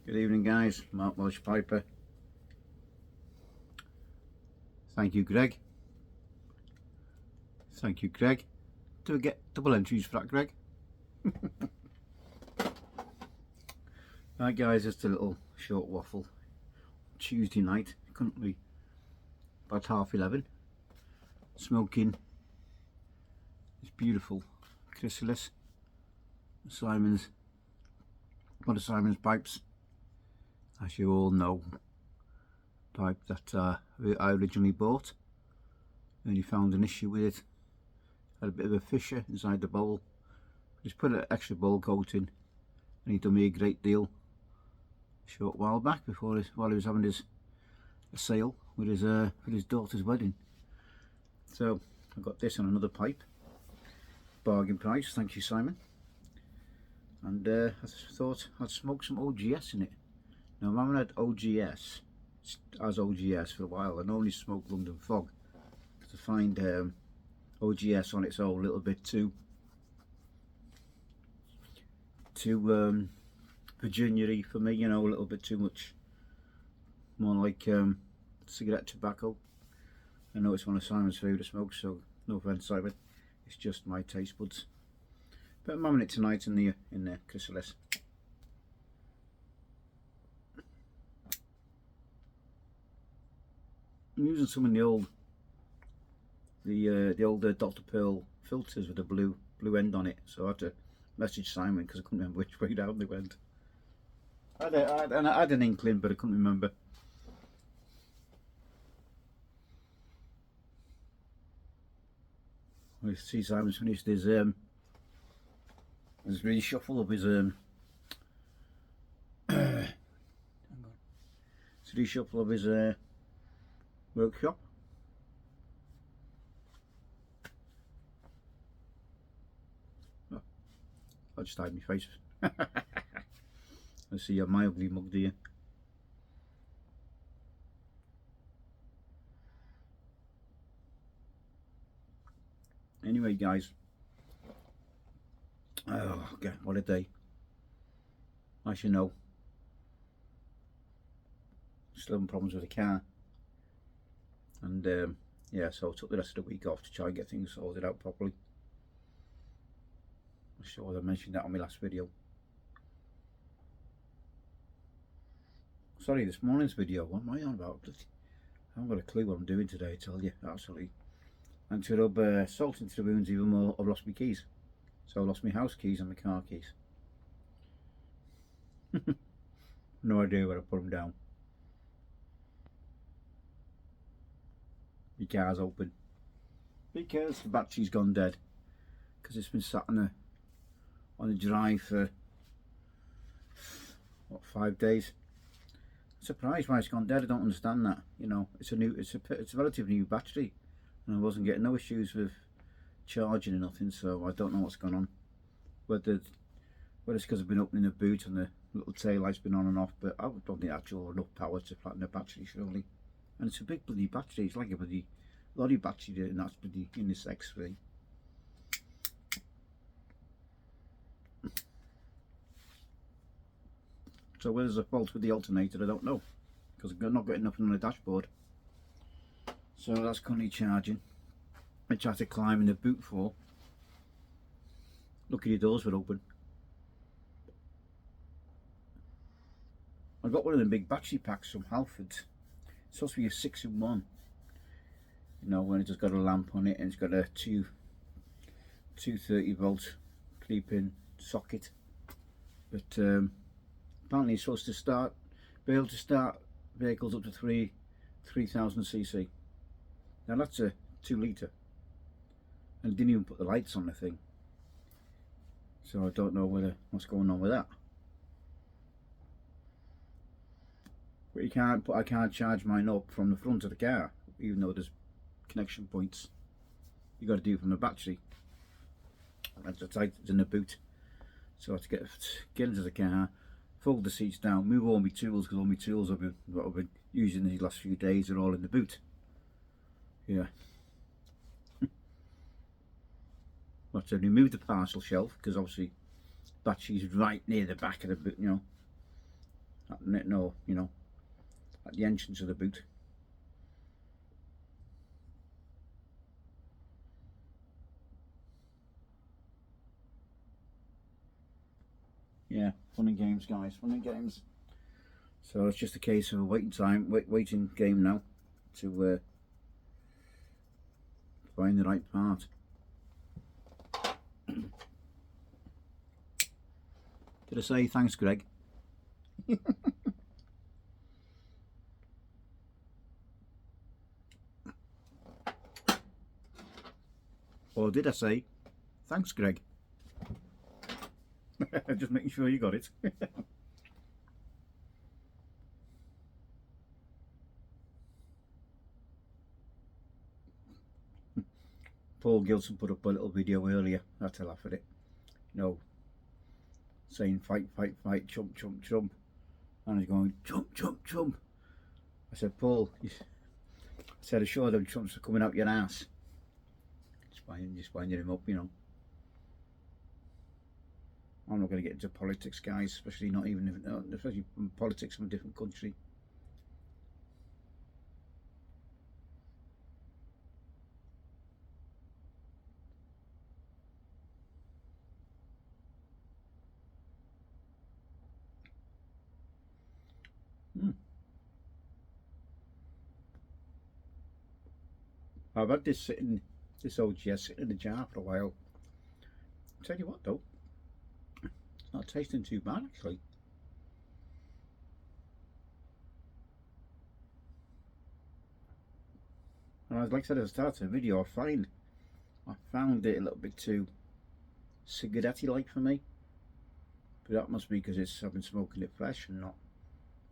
Good evening, guys. Mark Welsh Piper. Thank you, Greg. Thank you, Greg. Do we get double entries for that, Greg? Right, guys, just a little short waffle. Tuesday night, currently about 11:30. Smoking this beautiful Chrysalis. Simon's, one of Simon's pipes. As you all know, pipe that I originally bought. And he found an issue with it. Had a bit of a fissure inside the bowl. Just put an extra bowl coat in, and he done me a great deal a short while back while he was having a sale with his daughter's wedding. So I got this on another pipe, bargain price. Thank you, Simon. And I thought I'd smoke some OGS in it. Now I haven't had OGS as OGS for a while. I normally smoke London Fog. To find OGS on its own a little bit too Virginia-y for me, you know, a little bit too much, more like cigarette tobacco. I know it's one of Simon's favourite smokes, so no offence, Simon, it's just my taste buds. But I'm having it tonight in the Chrysalis. I'm using some of the old Dr. Pearl filters with a blue end on it, so I had to message Simon because I couldn't remember which way down they went. I had an inkling, but I couldn't remember. I see Simon's finished his reshuffle of his reshuffle of his workshop. I just hide my face. I see my ugly mug, do you? Anyway, guys. Oh, okay, what a day. As you know, still having problems with the car. And yeah, so I took the rest of the week off to try and get things sorted out properly. I'm sure I mentioned that on my last video. Sorry, this morning's video, what am I on about? I haven't got a clue what I'm doing today, I tell you, absolutely. And to rub salt into the wounds even more, I've lost my keys. So I lost my house keys and my car keys. No idea where I put them down. My car's open because the battery's gone dead, because it's been sat on the drive for what, 5 days. I'm surprised why it's gone dead. I don't understand that. You know, it's a relatively new battery, and I wasn't getting no issues with charging or nothing. So I don't know what's gone on. Whether it's because I've been opening the boot and the little tail light's been on and off, but I don't think that draw enough power to flatten the battery surely. And it's a big bloody battery. It's like a bloody lorry battery, and that's bloody in this X3. So whether there's a fault with the alternator, I don't know, because I've not got nothing on the dashboard. So that's currently charging. I tried to climb in the boot for. Luckily the doors were open. I got one of the big battery packs from Halfords. It's supposed to be a 6-in-1. You know, when it's just got a lamp on it and it's got a 230-volt 3-pin socket. But apparently it's supposed to be able to start vehicles up to 3000 cc. Now that's a 2 litre, and it didn't even put the lights on the thing. So I don't know what's going on with that. But I can't charge mine up from the front of the car, even though there's connection points. You got to do it from the battery. That's tight, it's in the boot. So I have to get into the car, fold the seats down, move all my tools, because all my tools I've been using these last few days are all in the boot. Yeah. But to remove the parcel shelf, because obviously battery's right near the back of the boot, you know. no, you know, at the entrance of the boot. Yeah, fun and games, guys, fun and games. So it's just a case of a waiting game now to find the right part. Did I say thanks, Greg? Or did I say thanks, Greg? Just making sure you got it. Paul Gilson put up a little video earlier. I had to laugh at it. You know, saying fight, fight, fight, chump, chump, chump. And he's going, chump, chump, chump. I said, Paul, I said, sure them chumps are coming out your ass. Just winding him up, you know. I'm not going to get into politics, guys, especially politics from a different country. I've had this OGS sitting in the jar for a while. I'll tell you what though, it's not tasting too bad actually. And like I said at the start of the video, I found it a little bit too cigarette-like for me. But that must be because I've been smoking it fresh and not.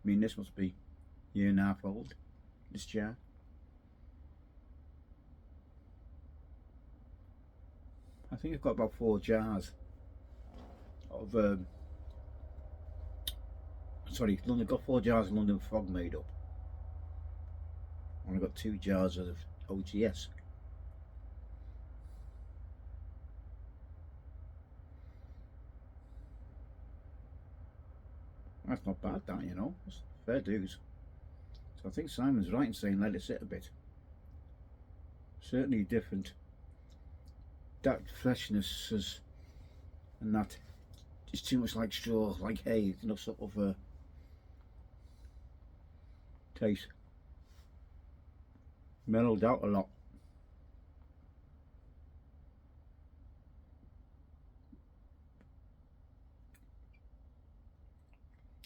I mean, this must be a year and a half old, this jar. I think I've got about 4 jars of I've got 4 jars of London Fog made up, and I've got 2 jars of OGS. That's not bad, that, you know. That's fair dues. So I think Simon's right in saying let it sit a bit. Certainly different. That freshness and that is too much like straw, like hay, you know, sort of taste. Mellowed out a lot.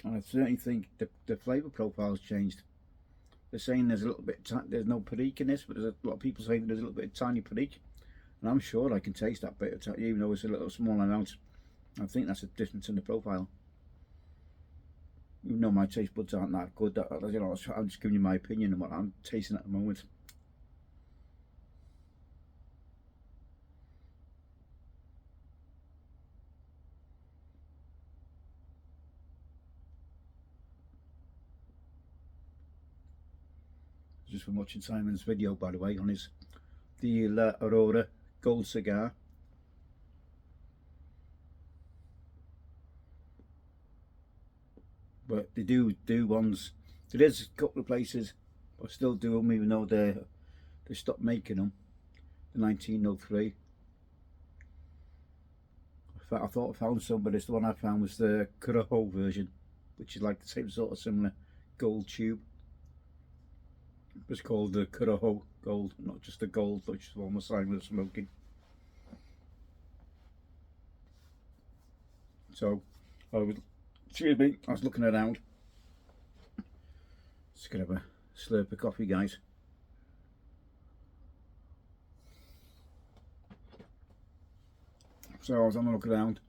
And I certainly think the flavour profile has changed. They're saying there's a little bit, there's no perique in this, but there's a lot of people saying there's a little bit of tiny perique. And I'm sure I can taste that bit of tart, even though it's a little small amount. I think that's a difference in the profile. Even though my taste buds aren't that good, you know, I'm just giving you my opinion on what I'm tasting at the moment. Just from watching Simon's video, by the way, on the Aurora Gold cigar. But they do ones. There is a couple of places, but still do them, even though they stopped making them. The 1903. I thought I found some, but it's the one I found was the Corojo version, which is like the same sort of similar gold tube. It's called the Corojo Gold, not just the gold, which is the one the Simon was smoking. So I was looking around. Just gonna have a slurp of coffee, guys. So I was having a look around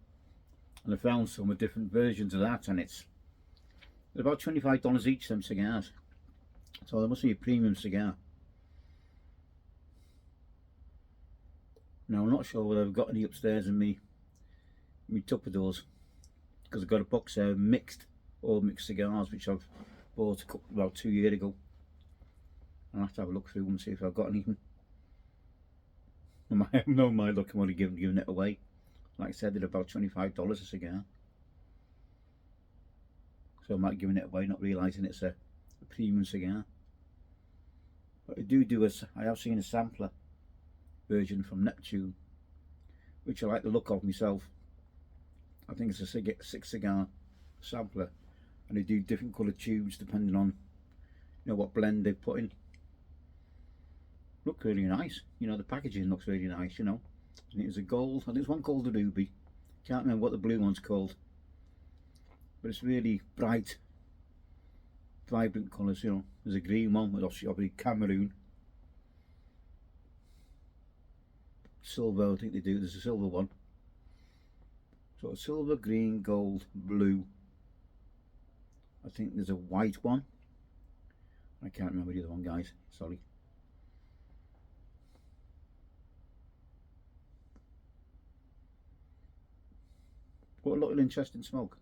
and I found some with different versions of that, and they're about $25 each, them cigars. So there must be a premium cigar. Now I'm not sure whether I've got any upstairs in me Tupperdoors, because I've got a box there of all mixed cigars which I've bought about 2 years ago. I'll have to have a look through them and see if I've got anything. No, my luck, I'm only giving it away. Like I said, they're about $25 a cigar. so I might giving it away, not realising it's a premium cigar. But I have seen a sampler version from Neptune, which I like the look of myself. I think it's a 6 cigar sampler, and they do different coloured tubes depending on, you know, what blend they put in. Look really nice, you know, the packaging looks really nice, you know. And it was a gold, I think there's one called the Ruby, can't remember what the blue one's called, but it's really bright, vibrant colours, you know. There's a green one with obviously Cameroon, silver, I think they do, there's a silver one. So silver, green, gold, blue. I think there's a white one. I can't remember the other one, guys, sorry. But a lot of interesting smoke.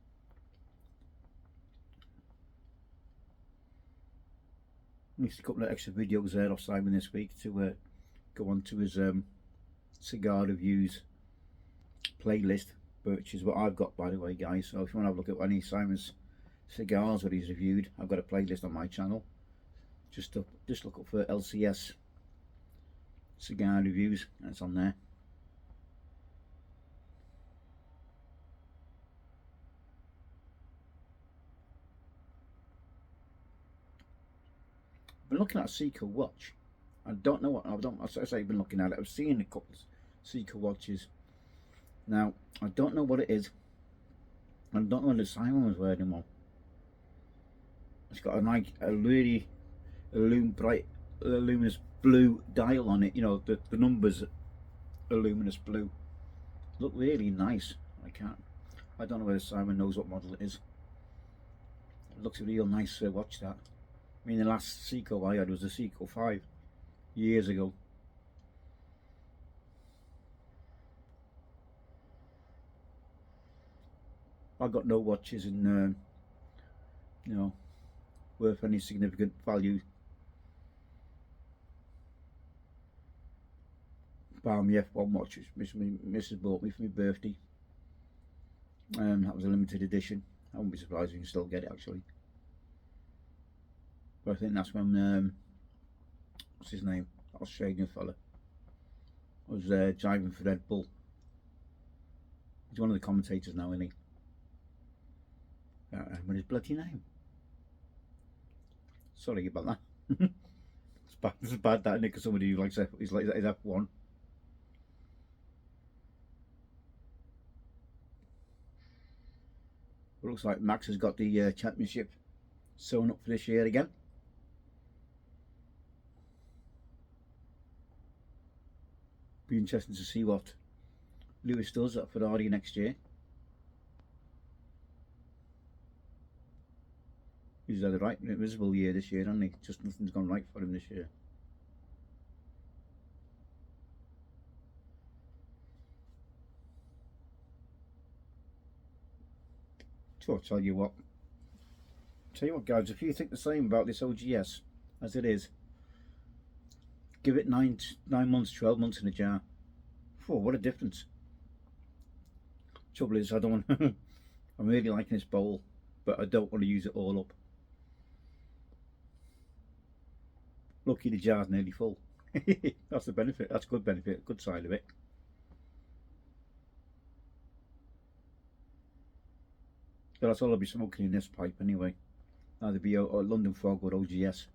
Missed a couple of extra videos there off Simon this week to go on to his cigar reviews playlist, which is what I've got, by the way, guys. So if you want to have a look at any Simon's cigars that he's reviewed, I've got a playlist on my channel. Just look up for LCS cigar reviews, and it's on there. I've been looking at a Seiko watch. I don't know what, I say I've been looking at it. I've seen a couple of Seiko watches. Now, I don't know what it is. I don't know whether Simon was wearing one. It's got a really bright, luminous blue dial on it. You know, the numbers are luminous blue. Look really nice. I don't know whether Simon knows what model it is. It looks a real nice watch, that. I mean, the last Seiko I had was a Seiko 5 years ago. I got no watches in, you know, worth any significant value. Bar my F1 watch, which Mrs. bought me for my birthday. That was a limited edition. I wouldn't be surprised if you can still get it, actually. But I think that's when, what's his name? Australian fella was driving for Red Bull. He's one of the commentators now, isn't he? What his bloody name? Sorry about that. It's bad that, because somebody who likes his F1. It looks like Max has got the championship sewn up for this year again. Be interesting to see what Lewis does at Ferrari next year. He's had a right miserable year this year, hasn't he? Just nothing's gone right for him this year. So I'll tell you what, guys, if you think the same about this OGS as it is, give it 9 months, 12 months in a jar. Oh, what a difference. Trouble is, I don't want I'm really liking this bowl, but I don't want to use it all up. Lucky the jar's nearly full. That's the benefit. That's a good benefit, good side of it. So that's all I'll be smoking in this pipe anyway. Either be a London Fog or OGS.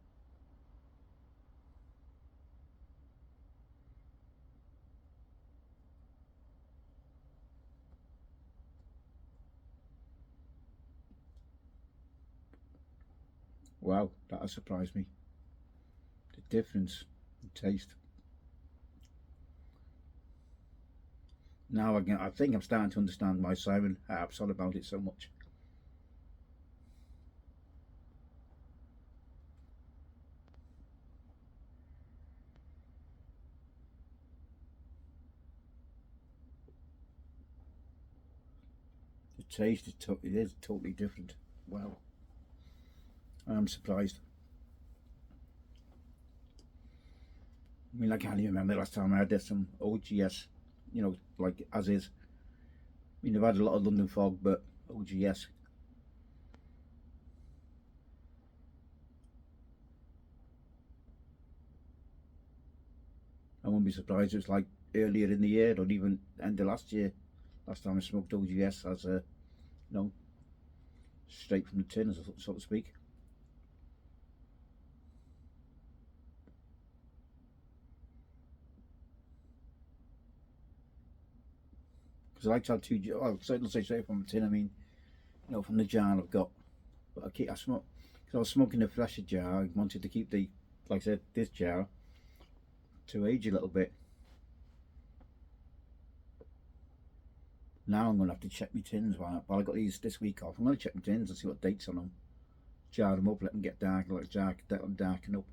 Wow, that has surprised me. The difference in taste. Now I think I'm starting to understand why Simon harps on about it so much. The taste is totally different. Wow. I'm surprised. I mean, I can't even remember the last time I had some OGS, you know, like as is. I mean, I've had a lot of London Fog, but OGS. wouldn't be surprised if it's like earlier in the year or even end of last year. Last time I smoked OGS as a, straight from the tin, so to speak. Because I like to have two, well, let's say straight from the tin, I mean, from the jar I've got. But I smoke, because I was smoking the fresher jar, I wanted to keep the, like I said, this jar to age a little bit. Now I'm going to have to check my tins while I got these this week off. I'm going to check my tins and see what dates on them. Jar them up, let them get dark, let them darken up.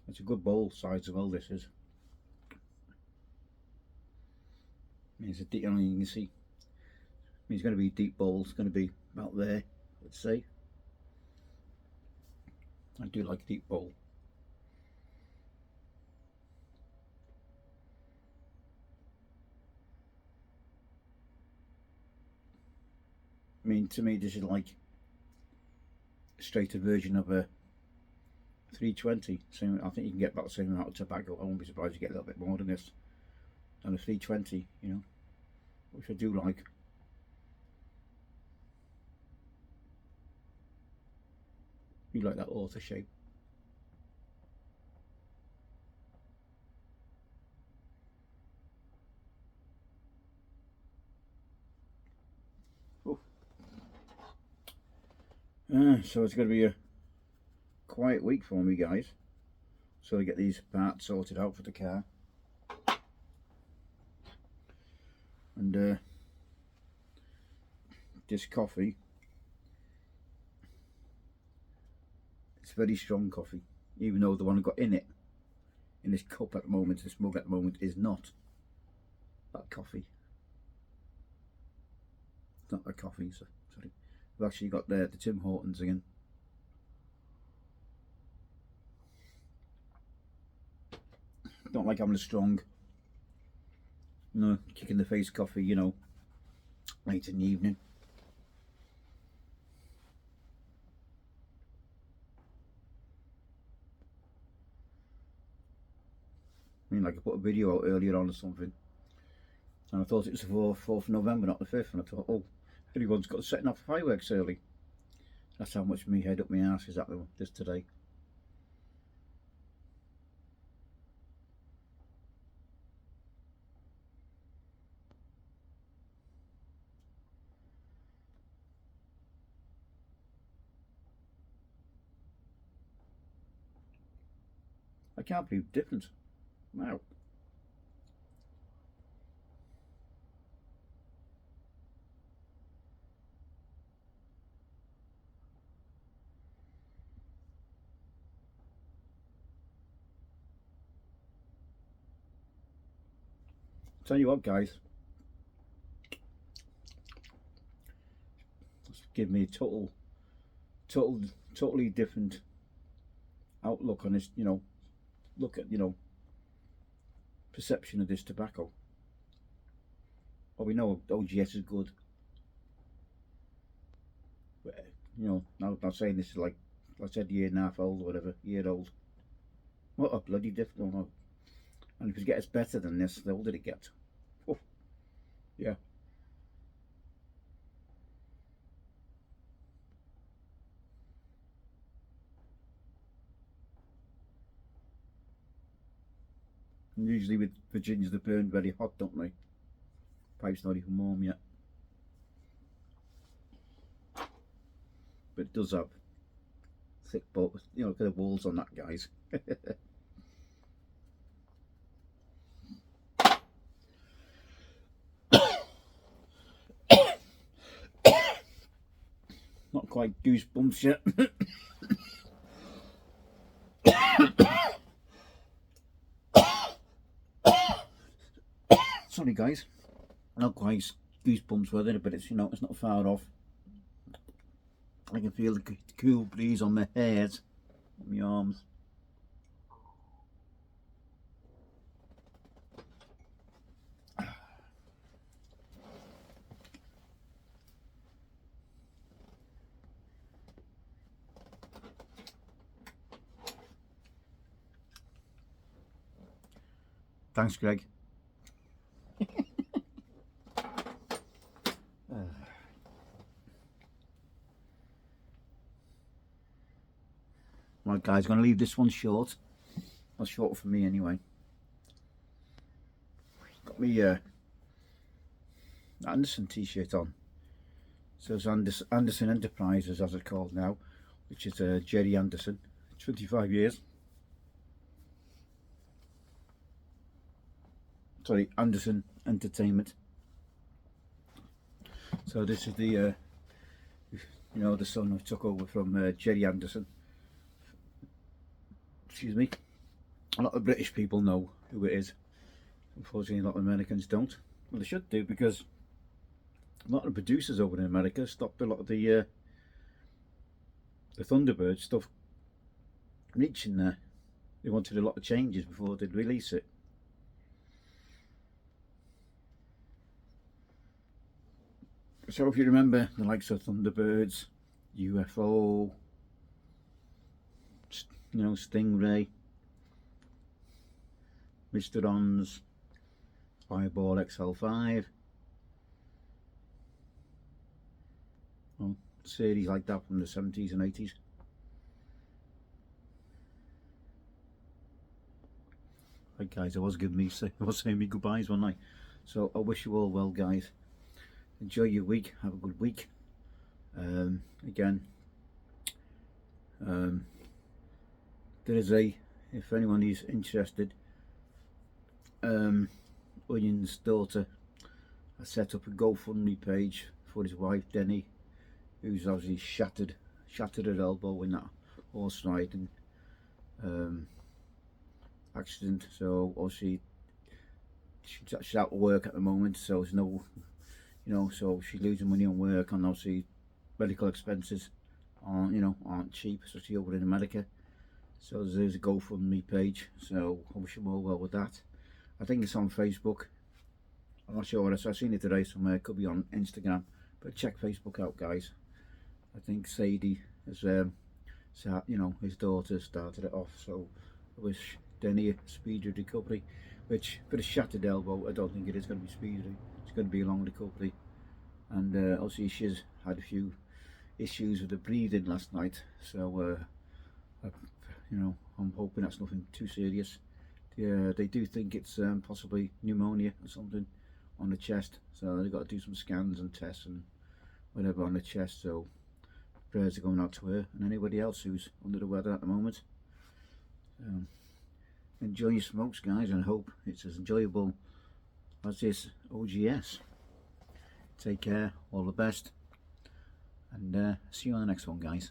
It's a good bowl size as well, this is. I mean, it's a deep, you can see. I mean, it's going to be a deep bowl, it's going to be about there, let's say. I do like a deep bowl. I mean, to me, this is like a straighter version of a 320. So I think you can get about the same amount of tobacco. I won't be surprised you get a little bit more than this, than a 320, which I do like. You like that author shape. So it's going to be a quiet week for me, guys. So I get these parts sorted out for the car. And this coffee, it's very strong coffee, even though the one I got in this cup at the moment, this mug at the moment, is not that coffee. It's not that coffee, so sorry. I've actually got the Tim Hortons again. Don't like having a strong, kick in the face coffee, late in the evening. I mean, like I put a video out earlier on or something, and I thought it was the 4th of November, not the 5th, and I thought, oh, everyone's got setting off fireworks early. That's how much me head up my ass is at just today. I can't believe the difference. Wow. Tell you what, guys, it's given me a totally different outlook on this, look at, perception of this tobacco. Well, we know OGS is good, but, now I'm not saying this is like I said, year and a half old or whatever, year old. What a bloody difference. Oh, and if it gets better than this, the older it gets. Oh, yeah. And usually with Virginias, they burn very hot, don't they? Pipe's not even warm yet. But it does have thick bolts, look at the walls on that, guys. Not quite goosebumps yet. Sorry, guys. Not quite goosebumps with it, but it's it's not far off. I can feel the cool breeze on my hairs, my arms. Thanks, Greg. Right guys, going to leave this one short. Well, short for me anyway. Got me Anderson t-shirt on. So it's Anderson Enterprises, as it's called now, which is Jerry Anderson, 25 years. Sorry, Anderson Entertainment. So this is the, you know, the son who took over from Jerry Anderson. Excuse me. A lot of British people know who it is. Unfortunately, a lot of Americans don't. Well, they should do, because a lot of producers over in America stopped a lot of the Thunderbird stuff reaching there. They wanted a lot of changes before they'd release it. So if you remember the likes of Thunderbirds, UFO, you know, Stingray, Mr. Ons, Fireball XL5, well, series like that from the 70s and 80s. Right guys, I was saying me goodbyes one night. So I wish you all well guys. Enjoy your week, have a good week. Again, there is if anyone is interested, Onion's daughter has set up a GoFundMe page for his wife Denny, who's obviously shattered her elbow in that horse riding accident. So obviously she's out of work at the moment, so there's no, you know, so she's losing money on work, and obviously medical expenses aren't cheap, especially over in America. So there's a GoFundMe page, so I wish you all well with that. I think it's on Facebook. I'm not sure. I've seen it today somewhere. It could be on Instagram, but check Facebook out, guys. I think Sadie has, you know, his daughter started it off. So I wish Denny a speedy recovery. Which, for a shattered elbow, I don't think it is going to be speedy. It's going to be a long recovery. And obviously she's had a few issues with the breathing last night. So you know, I'm hoping that's nothing too serious. They do think it's possibly pneumonia or something on the chest, so they've got to do some scans and tests and whatever on the chest. So prayers are going out to her and anybody else who's under the weather at the moment. Enjoy your smokes guys, and I hope it's as enjoyable as this OGS. Take care, all the best, and see you on the next one guys.